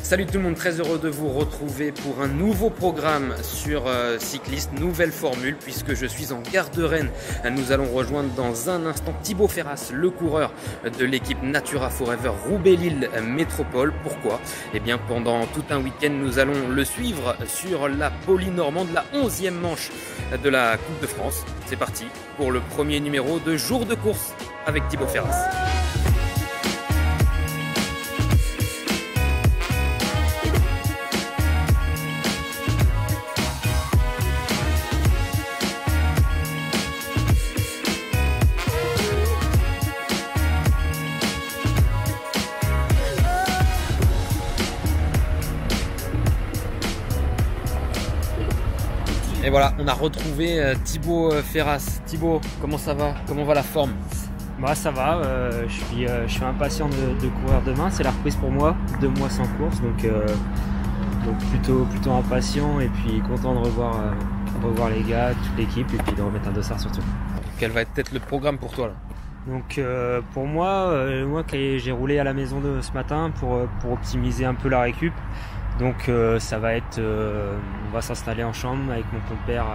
Salut tout le monde, très heureux de vous retrouver pour un nouveau programme sur cycliste, nouvelle formule puisque je suis en gare de Rennes. Nous allons rejoindre dans un instant Thibaut Ferras, le coureur de l'équipe Natura Forever Roubaix-Lille Métropole. Pourquoi? Eh bien pendant tout un week-end nous allons le suivre sur la Polynormande, la 11e manche de la Coupe de France. C'est parti pour le premier numéro de Jour de course avec Thibaut Ferras. Et voilà, on a retrouvé Thibaut Ferras. Thibaut, comment ça va? Comment va la forme? Bah ça va, je suis impatient de courir demain, c'est la reprise pour moi, 2 mois sans course, donc plutôt impatient et puis content de revoir les gars, toute l'équipe et puis de remettre un dossard surtout. Quel va être le programme pour toi là? Donc pour moi j'ai roulé à la maison ce matin pour optimiser un peu la récup. Donc ça va être, on va s'installer en chambre avec mon compère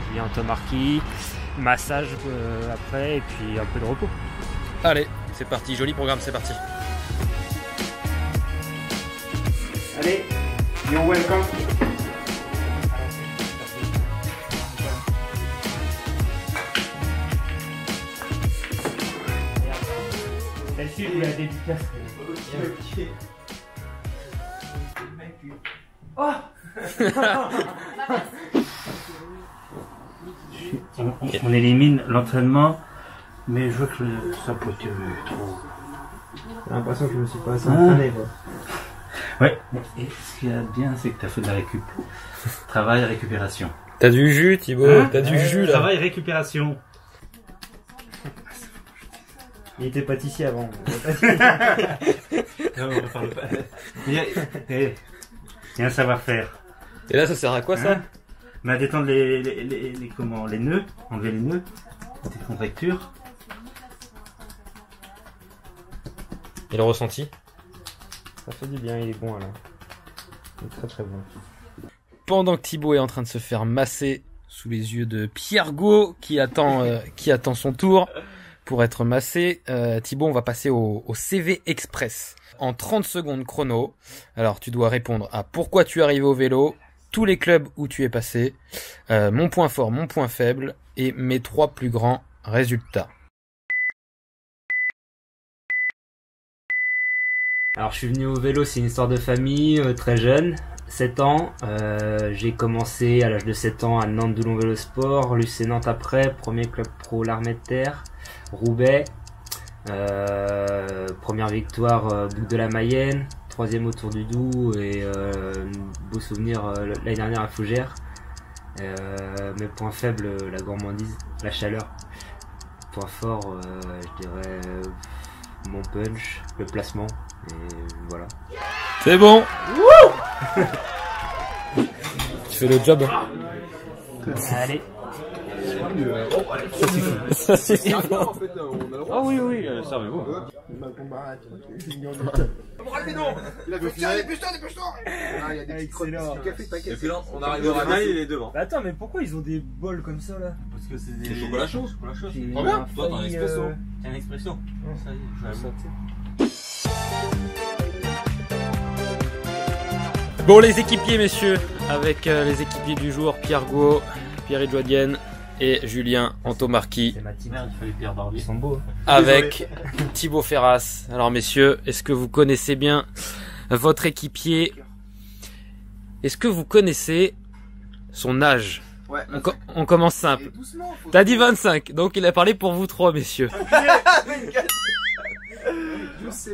Julien Tomarchi, massage après et puis un peu de repos. Allez, c'est parti, joli programme, c'est parti. Allez, you're welcome. Celle-ci, je vous la dédicace. Ok. Oh on élimine l'entraînement, mais je veux que sa poiture est trop. J'ai l'impression que je me suis pas assez entraîné quoi. Ouais, et ce qu'il y a de bien, c'est que tu as fait de la récup. Travail, récupération. T'as du jus, Thibaut, t'as du jus là. Travail, récupération. Il était pâtissier avant. Non, on parle pas. Il y a un savoir-faire. Et là, ça sert à quoi ça? Mais à détendre les nœuds, enlever les nœuds, des contractures. Et le ressenti? Ça fait du bien, il est bon alors. Il est très très bon. Pendant que Thibaut est en train de se faire masser sous les yeux de Piergo qui attend son tour pour être massé, Thibaut, on va passer au CV Express. En 30 secondes chrono, alors tu dois répondre à pourquoi tu es arrivé au vélo, tous les clubs où tu es passé, mon point fort, mon point faible et mes 3 plus grands résultats. Alors je suis venu au vélo, c'est une histoire de famille, très jeune, 7 ans. J'ai commencé à l'âge de 7 ans à Nantes Doulon Vélo Sport, l'UC Nantes après, premier club pro l'Armée de Terre, Roubaix. Première victoire Boucle de la Mayenne, 3e au Tour du Doubs et beau souvenir l'année dernière à Fougères. Mes points faibles, la gourmandise, la chaleur. Point fort, je dirais mon punch, le placement et voilà. C'est bon. Tu fais le job. Allez. Ça suffit. Oh oui, oui, servez-vous. Il a fait tiens, dépêche-toi. Il y a des petites crottes de café, t'inquiète. Et puis là, on arrive au Rana, il est devant. Bah attends, mais pourquoi ils ont des bols comme ça là? Parce que c'est des chocolat chaud. Trop bien. Toi, t'as un expresso. T'as un expresso. Ça y est, je vais sauter. Bon les équipiers messieurs, avec les équipiers du jour, Piergo, Pierre Joadienne et Julien Antomarchi. C'est ma team. Merde, il fallait Pierre Darby. Ils sont beaux. Avec Thibaut Ferras. Alors messieurs, est-ce que vous connaissez bien votre équipier? Est-ce que vous connaissez son âge? Ouais. On commence simple. T'as dit 25, donc il a parlé pour vous 3 messieurs.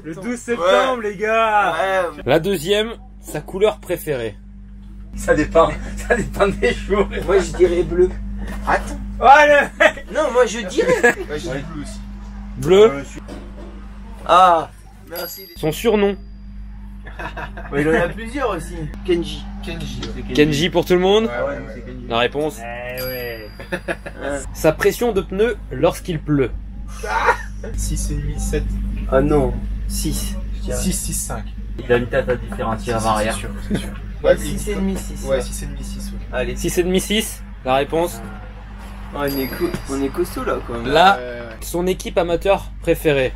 Le 12 septembre les gars. Ouais. La deuxième, sa couleur préférée. Ça dépend des jours. Moi je dirais bleu. Attends. Oh, Non, moi je dirais. Ouais, j'ai dit bleu aussi. Bleu. Ah, merci. Son surnom. Il en a plusieurs aussi. Kenji. Kenji pour tout le monde. Ouais, c'est Kenji. La réponse. Eh ouais. Sa pression de pneu lorsqu'il pleut. 6,5, 7. Ah non, 6. 6, 6, 5. Il a une tête à différencier avant-arrière. C'est sûr, c'est sûr. Ouais, 6,5, 6. Ouais, 6,5, 6. Allez. 6,5, 6. La réponse. Oh, on est costaud là quoi. Là, son équipe amateur préférée.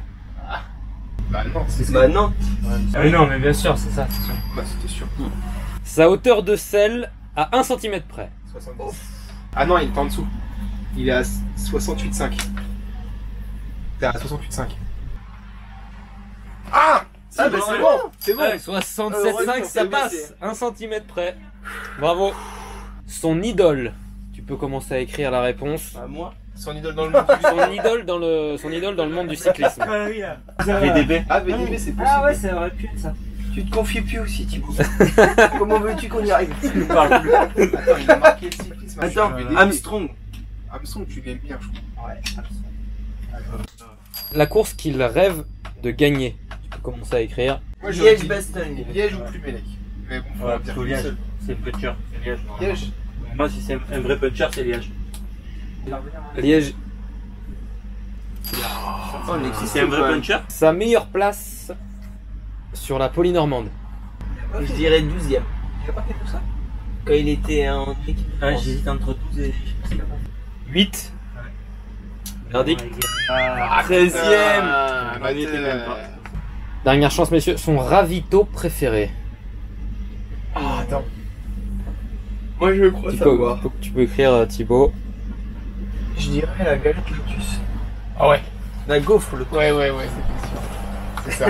Bah non, c'est Bah non. Ah oui, non, mais bien sûr, c'est ça. Bah c'était sûr. Sa hauteur de selle à 1 cm près. 70. Ah non, il est en dessous. Il est à 68,5. T'es à 68,5. Ah Ah bah c'est bon. C'est bon. 67,5, ça passe. 1 cm près. Bravo. Son idole. Tu peux commencer à écrire la réponse. Bah moi. Son idole dans le monde. Son idole dans le monde du cyclisme. Ah oui, là. VDB. Ah, VDB, c'est possible. Ah ouais, ça aurait pu être ça. Tu te confies plus aussi, Thibaut. Comment veux-tu qu'on y arrive? Il parle plus. Attends, il a marqué le cyclisme. Attends, VDB. Armstrong. Armstrong, tu l'aimes bien, je crois. Ouais, La course qu'il rêve de gagner. Tu peux commencer à écrire. Moi, j'aurais dit Liège-Bastogne. Liège ou Plumelec. Mais bon, faut Ouais, dire plutôt qu'une Liège. seule. C'est puncher. C'est Liège. Liège. Moi, si c'est un vrai puncher, c'est Liège. Liège. Oh, Si c'est un vrai puncher, Sa meilleure place sur la Polynormande. je dirais 12ème. Tu as pas fait tout ça? Quand il était en équipe de ah, France. j'hésite entre 12 et 8. Verdict. 13ème. Ah, on y était même pas. Dernière chance, messieurs. Son ravito préféré. Ah, attends. Moi je crois savoir. Tu peux écrire Thibaut. Je dirais la galette Lotus. Ah ouais. La gaufre Lotus. Ouais, c'est sûr. C'est ça.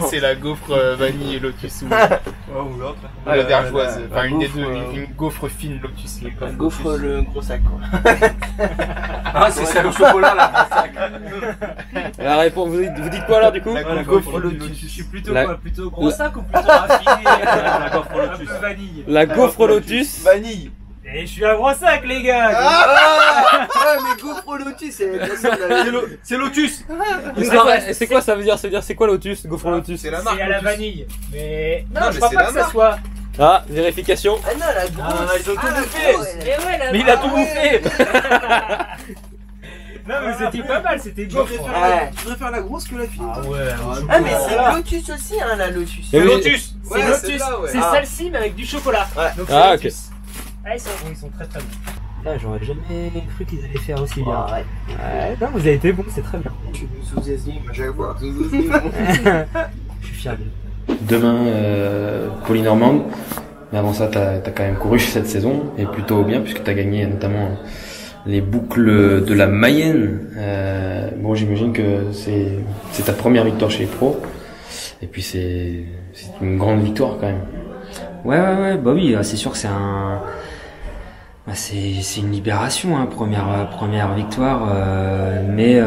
C'est la gaufre vanille et lotus. Ou ou l'autre. la vergeoise. la Enfin, une des gaufre, deux. Une gaufre fine lotus. La gaufre le gros sac quoi. Ah, c'est ça le chocolat là. La réponse, vous dites quoi alors du coup? La gaufre Lotus. Je suis plutôt La- quoi? Plutôt gros sac ou plutôt raffiné? La gaufre Un Lotus. peu vanille. La gaufre Lotus. Vanille. Et je suis un gros sac, les gars! Ah mais gaufre Lotus c'est Lotus. C'est quoi ça veut dire? Ça veut dire c'est quoi Lotus? Gaufre Lotus. C'est la marque. C'est à la Lotus. vanille. Mais. Non, Non, mais je crois c'est pas la que ça marque. soit. Ah, vérification. Ah non la grosse. Ah, ils ont tout la bouffé. grosse. Mais ouais, la Mais il a tout bouffé. Non, mais c'était pas mal, c'était gaufre. Ouais. Je préfère la grosse que la fine. Ah ouais, Ah mais c'est Lotus aussi hein la Lotus. Mais oui. Lotus. C'est Ouais, Lotus. celle-là, ouais. C'est Ah. celle-ci, mais avec du chocolat. Ouais. Donc, Ah, c'est Lotus. Ah, ils sont très très bons. Là, j'aurais jamais cru qu'ils allaient faire aussi bien. Ouais. Ouais, non, vous avez été bons, c'est très bien. Tu nous sous-estimes à chaque fois. Je suis fier de vous. Demain, Polynormande. Mais avant ça, t'as quand même couru cette saison, et plutôt bien, puisque t'as gagné notamment les boucles de la Mayenne. Bon, j'imagine que c'est ta première victoire chez les pros. Et puis c'est une grande victoire quand même. Ouais, bah oui, c'est sûr que c'est un. Bah c'est une libération, hein, première victoire, mais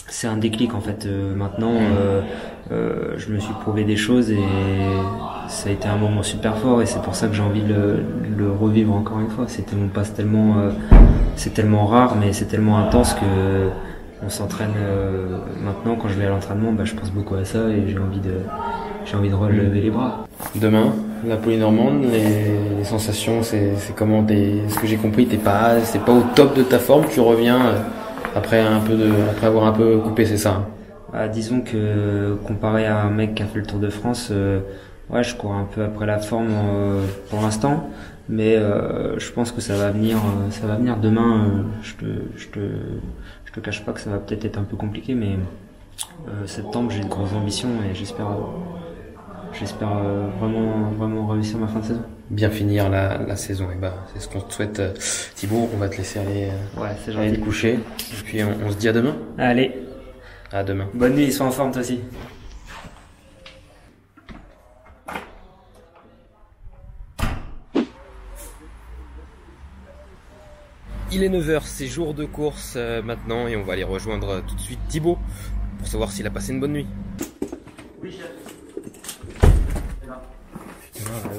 c'est un déclic en fait. Maintenant, je me suis prouvé des choses et ça a été un moment super fort et c'est pour ça que j'ai envie de le revivre encore une fois. C'est tellement rare, mais c'est tellement intense que on s'entraîne maintenant. Quand je vais à l'entraînement, bah, je pense beaucoup à ça et j'ai envie de relever les bras. Demain, la Polynormande, les sensations, c'est comment ce que j'ai compris, c'est pas au top de ta forme, tu reviens après avoir un peu coupé, c'est ça hein? Bah, disons que comparé à un mec qui a fait le Tour de France, ouais, je cours un peu après la forme pour l'instant, mais je pense que ça va venir demain. Je te cache pas que ça va peut-être être un peu compliqué, mais septembre j'ai de grosses ambitions et j'espère vraiment réussir ma fin de saison. Bien finir la saison, et bah c'est ce qu'on te souhaite. Thibaut, on va te laisser aller C'est te gentil. coucher, et puis on se dit à demain. Allez, À demain. bonne nuit, sois en forme toi aussi. Il est 9h, c'est jour de course maintenant, et on va aller rejoindre tout de suite Thibaut pour savoir s'il a passé une bonne nuit. Oui, chef.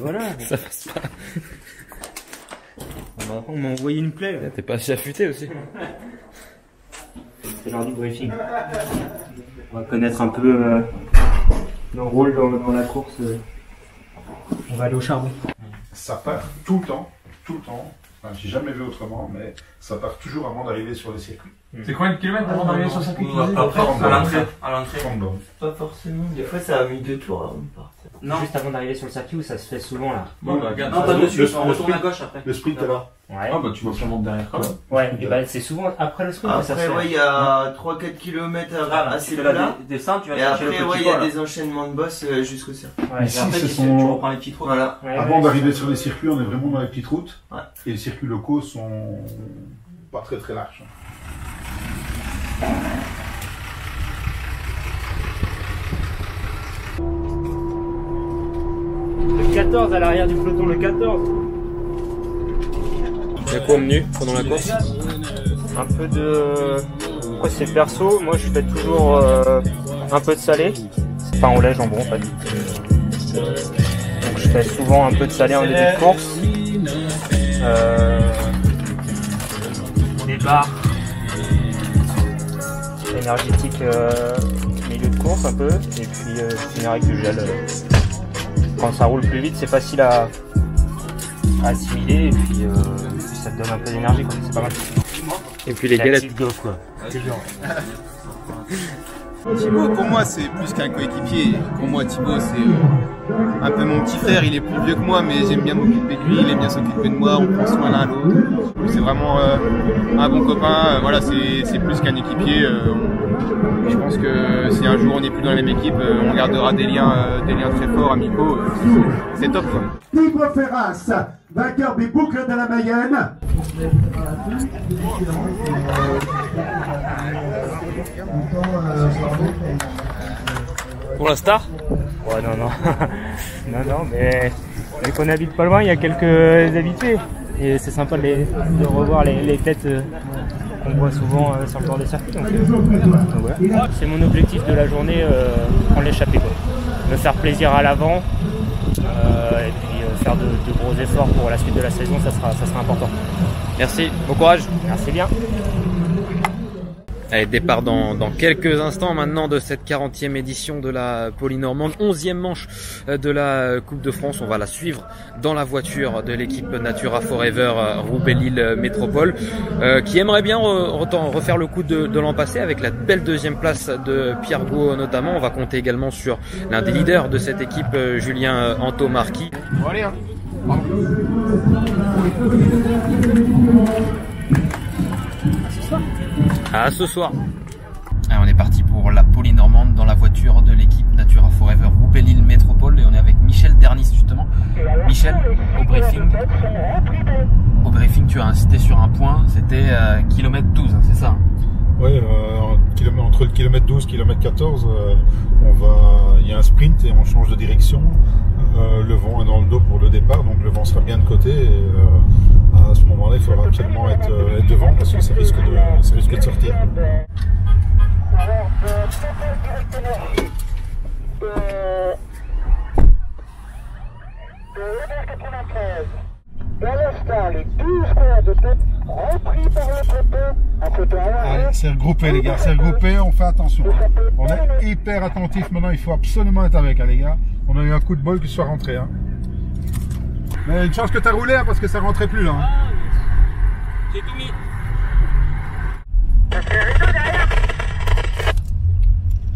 Voilà, Ça passe pas. on m'a envoyé une plaie. T'es pas affûté aussi. C'est l'heure du briefing. On va connaître un peu nos rôles dans la course. On va aller au charbon. Ça part tout le temps. Enfin, j'ai jamais vu autrement, mais ça part toujours avant d'arriver sur le circuit. C'est combien de kilomètres avant d'arriver sur le circuit? Après, à l'entrée. Pas forcément. Des fois, ça a mis 2 tours avant de partir. Non. Juste avant d'arriver sur le circuit où ça se fait souvent là. Bon, bah, regarde. Non, pas dessus, on retourne à sprint, gauche après. Le sprint est là. Ouais. Ah, bah, tu vois sûrement derrière quand même. Ouais, et bah, c'est souvent après le sprint que ça se Après, fait. ouais, il y a 3-4 km assez plat. Et après, ouais, il y a des enchaînements de bosses jusqu'au circuit. Ouais. Ici, après, ce tu sont... reprends les petites routes. Voilà. Ouais, Avant ouais, d'arriver sur les circuits, on est vraiment dans les petites routes. Ouais. Et les circuits locaux sont pas très très larges. Le 14 à l'arrière du peloton, le 14. Il y a quoi au menu pendant la course? Un peu de... Après c'est perso, moi je fais toujours un peu de salé. Enfin au lait jambon en fait. Donc je fais souvent un peu de salé en début de course. Des barres énergétiques milieu de course un peu. Et puis finir avec du gel. Quand ça roule plus vite c'est facile à assimiler et puis ça te donne un peu d'énergie quoi, c'est pas mal. Et puis les galettes. Quoi. Thibaut, pour moi, c'est plus qu'un coéquipier. Pour moi, Thibaut, c'est un peu mon petit frère. Il est plus vieux que moi, mais j'aime bien m'occuper de lui. Il aime bien s'occuper de moi. On prend soin l'un l'autre. C'est vraiment un bon copain. Voilà, c'est plus qu'un équipier. Je pense que si un jour on n'est plus dans la même équipe, on gardera des liens très forts, amicaux. C'est top, quoi. Thibaut Ferras, vainqueur des boucles de la Mayenne. Pour la star? Ouais, non. non, mais vu qu'on habite pas loin, il y a quelques habitués. Et c'est sympa de revoir les têtes qu'on voit souvent sur le bord des circuits. Donc voilà. C'est mon objectif de la journée, prendre l'échappée. Me faire plaisir à l'avant. Et puis faire de gros efforts pour la suite de la saison, ça sera important. Merci, bon courage. Merci bien. Allez, départ dans quelques instants maintenant de cette 40e édition de la Polynormande, 11e manche de la Coupe de France. On va la suivre dans la voiture de l'équipe Natura Forever Roubaix-Lille Métropole qui aimerait bien refaire le coup de l'an passé avec la belle deuxième place de Pierre Gau notamment. On va compter également sur l'un des leaders de cette équipe, Julien Antomarchi. Bon, allez, hein. À ce soir. Allez, on est parti pour la Polynormande dans la voiture de l'équipe Natura Forever Roubaix-Lille Métropole et on est avec Michel Dernis justement. Michel, au briefing tu as insisté sur un point, c'était kilomètre 12, hein, c'est ça? Oui, entre le kilomètre 12 et kilomètre 14, il y a un sprint et on change de direction. Le vent est dans le dos pour le départ, donc le vent sera bien de côté. Et, à ce moment-là, il faudra absolument être devant parce que ça risque de sortir. Allez, c'est regroupé les gars, c'est regroupé, on fait attention. On est hyper attentif maintenant, il faut absolument être avec les gars. On a eu un coup de bol qui soit rentré. Hein. Mais une chance que tu as roulé hein, parce que ça rentrait plus là. Hein. J'ai tout mis.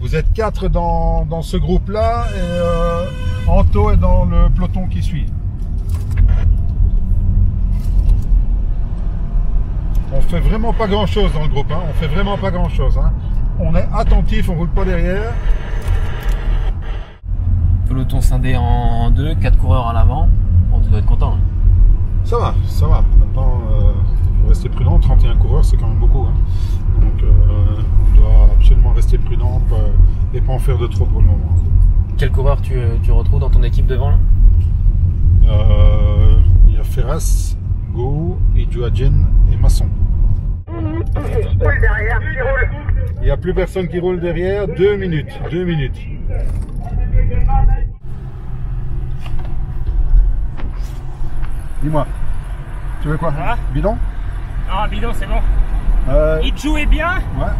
Vous êtes 4 dans ce groupe là et Anto est dans le peloton qui suit. On fait vraiment pas grand chose dans le groupe, hein. On fait vraiment pas grand chose. Hein. On est attentif, on roule pas derrière. Peloton scindé en deux, 4 coureurs à l'avant. Bon, tu dois être content. Hein. Ça va. Maintenant, il faut rester prudent. 31 coureurs, c'est quand même beaucoup. Hein. Donc, on doit absolument rester prudent et pas en faire de trop pour le moment. Quel coureur tu retrouves dans ton équipe devant là? Il y a Ferras, Gau, Idjoadjen et Masson. Il n'y a plus personne qui roule derrière. 2 minutes. 2 minutes. Dis-moi, tu veux quoi? Bidon? Non, bidon, c'est bon. Il jouait bien. Ouais.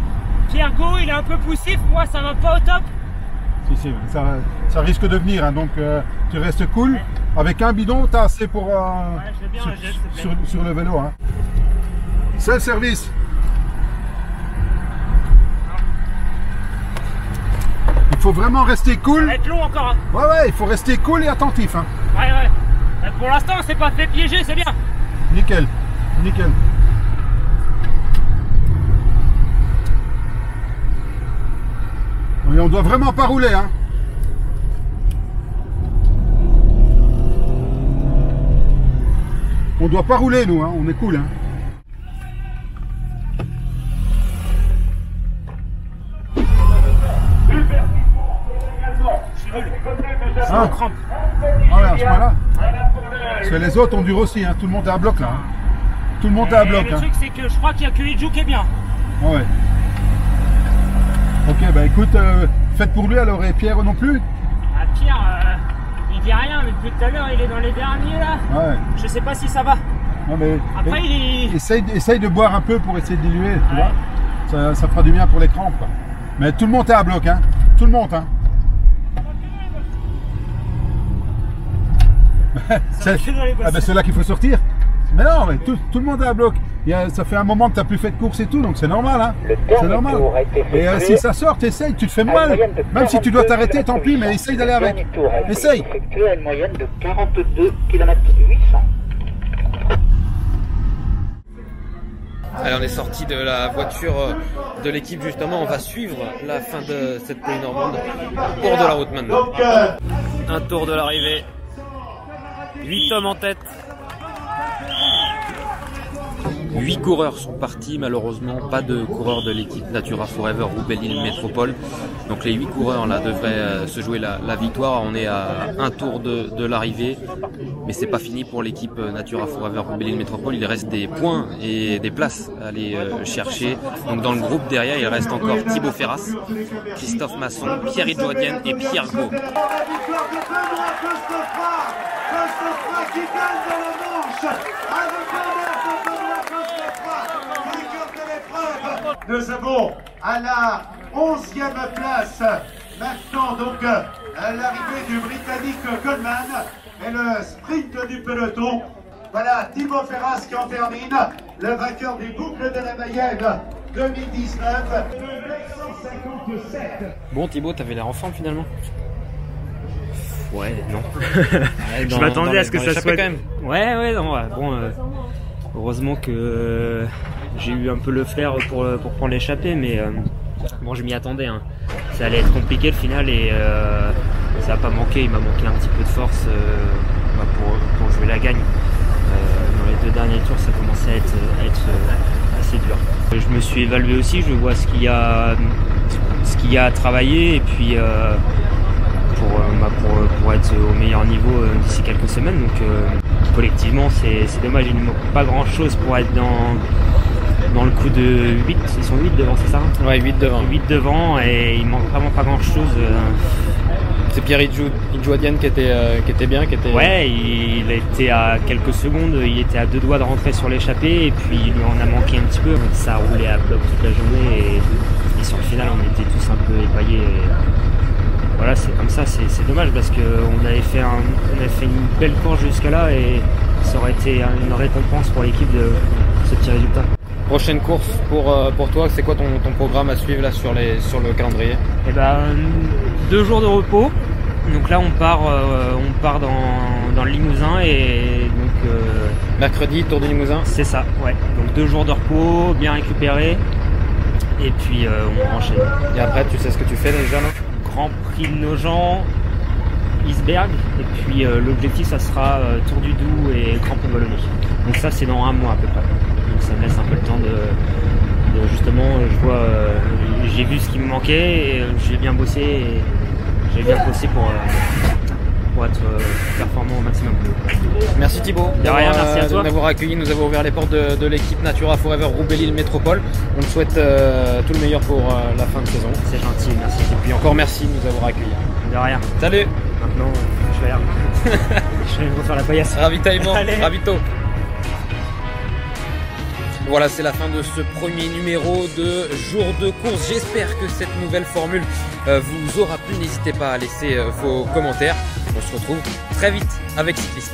Pierre Gau, il est un peu poussif. Moi, ça va pas au top. Si, ça risque de venir. Hein, donc, tu restes cool. Avec un bidon, t'as assez pour sur le vélo. Hein. C'est le service. Il faut vraiment rester cool. Ça va être long encore. Hein. Ouais, il faut rester cool et attentif. Hein. Ouais. Pour l'instant, on s'est pas fait piéger, c'est bien. Nickel. Et on doit vraiment pas rouler. Hein. On doit pas rouler, nous. Hein. On est cool. Hein. Ah. Crampe. Voilà, à ce point-là. Parce que les autres ont dû aussi, hein. Tout le monde est à bloc là. Hein. Tout le monde est à bloc. Le truc, c'est que je crois qu'il n'y a que Idjou qui est bien. Ouais. Ok, bah écoute, faites pour lui alors, et Pierre non plus. Ah, Pierre, il dit rien, mais depuis tout à l'heure, il est dans les derniers là. Ouais. Je sais pas si ça va. Non, mais après, il est... essaye de boire un peu pour essayer de diluer, tu vois. Ça fera du bien pour les crampes. Quoi. Mais tout le monde est à bloc, hein. Tout le monde, hein. C'est là qu'il faut sortir. Mais non, mais tout le monde est à bloc. Ça fait un moment que tu n'as plus fait de course et tout, donc c'est normal. Hein. C'est normal. Et si ça sort, essaye, tu te fais mal. Même si tu dois t'arrêter, tant pis, mais essaye d'aller avec. Essaye. À une moyenne de 42 km 800. Allez, on est sorti de la voiture de l'équipe justement, on va suivre la fin de cette pluie normande au bord de la route maintenant. Un tour de l'arrivée, 8 hommes en tête. 8 coureurs sont partis, malheureusement pas de coureurs de l'équipe Natura Forever Roubaix-Lille Métropole. Donc les 8 coureurs là devraient se jouer la victoire. On est à un tour de l'arrivée, mais c'est pas fini pour l'équipe Natura Forever Roubaix-Lille Métropole. Il reste des points et des places à aller chercher. Donc dans le groupe derrière, il reste encore Thibaut Ferras, Christophe Masson, Pierre Idjouadienne et Pierre Gau. Nous avons à la 11e place maintenant donc l'arrivée du Britannique Coleman et le sprint du peloton. Voilà Thibaut Ferras qui en termine, le vainqueur du boucle de la Mayenne 2019. 957. Bon Thibaut, t'avais l'air en forme finalement. Ouais, non. Je m'attendais à ce que ça soit quand même. Ouais, non, bon, heureusement que j'ai eu un peu le flair pour prendre l'échappée, mais bon, je m'y attendais. Hein. Ça allait être compliqué le final et ça n'a pas manqué. Il m'a manqué un petit peu de force pour jouer la gagne. Dans les 2 derniers tours, ça commençait à être assez dur. Je me suis évalué aussi, je vois ce qu'il y a à travailler et puis pour être au meilleur niveau d'ici quelques semaines. Donc collectivement, c'est dommage, il ne manque pas grand chose pour être dans le coup de 8, ils sont 8 devant, c'est ça? Ouais, 8 devant. 8 devant et il manque vraiment pas grand chose. C'est Pierre Idjouadienne qui était bien, Ouais, il a été à quelques secondes, il était à 2 doigts de rentrer sur l'échappée et puis il lui en a manqué un petit peu. Ça a roulé à bloc toute la journée et sur le final on était tous un peu épaillés. Voilà, c'est comme ça, c'est dommage parce qu'on avait fait une belle course jusqu'à là et ça aurait été une récompense pour l'équipe de ce petit résultat. Prochaine course pour toi, c'est quoi ton programme à suivre là sur le calendrier? Eh ben 2 jours de repos. Donc là on part dans le Limousin et donc mercredi tour du Limousin. C'est ça, ouais. Donc 2 jours de repos, bien récupéré et puis on enchaîne. Et après tu sais ce que tu fais déjà là? Grand Prix de Nogent, Isberg et puis l'objectif ça sera Tour du Doubs et Grand Prix de Wallonie. Donc ça c'est dans 1 mois à peu près. Donc ça me laisse un peu le temps de justement, je vois, j'ai vu ce qui me manquait et j'ai bien bossé pour être performant au maximum. Merci Thibaut merci à toi de m'avoir accueilli. Nous avons ouvert les portes de l'équipe Natura Forever Roubaix-Lille Métropole. On te souhaite tout le meilleur pour la fin de saison. C'est gentil, merci. Et puis encore merci de nous avoir accueillis. De rien. Salut. Maintenant, je vais aller refaire la paillasse. Ravitaillement, ravito. Voilà, c'est la fin de ce premier numéro de jour de course. J'espère que cette nouvelle formule vous aura plu. N'hésitez pas à laisser vos commentaires. On se retrouve très vite avec Cycliste.